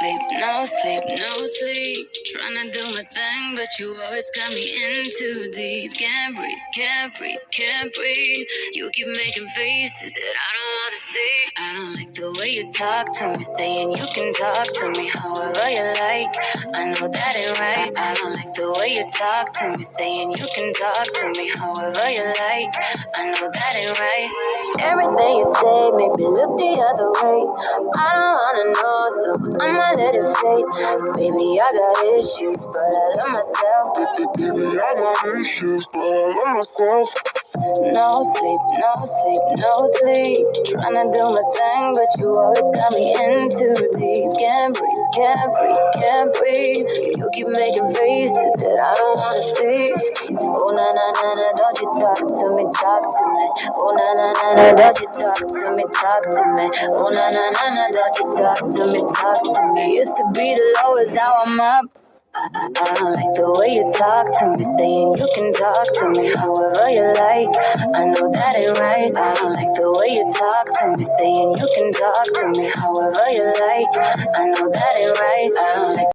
sleep, no sleep, no sleep. Tryna do my thing, but you always got me in too deep. Can't breathe, can't breathe, can't breathe. You keep making faces that I don't wanna see. I don't like the way you talk to me, saying you can talk to me however you like. I know that ain't right. I don't like the way you talk to me, saying you can talk to me however you like. I know that ain't right. Everything you say make me look the other way. I don't wanna know, so I'ma let it fade. Baby, I got issues, but I love myself. Baby, I got issues, but I love myself. No sleep, no sleep, no sleep. Tryna do my thing, but you always got me in too deep. Can't breathe, can't breathe, can't breathe. You keep making faces that I don't wanna see. Oh na na na na, don't you talk to me, talk to me. Oh na na na na, don't you talk to me, talk to me. Oh na na na na, don't you talk to me, talk to me. Used to be the lowest, now I'm up. I don't like the way you talk to me, saying you can talk to me however you like. I know that ain't right. I don't like the way you talk to me, saying you can talk to me however you like. I know that ain't right. I don't like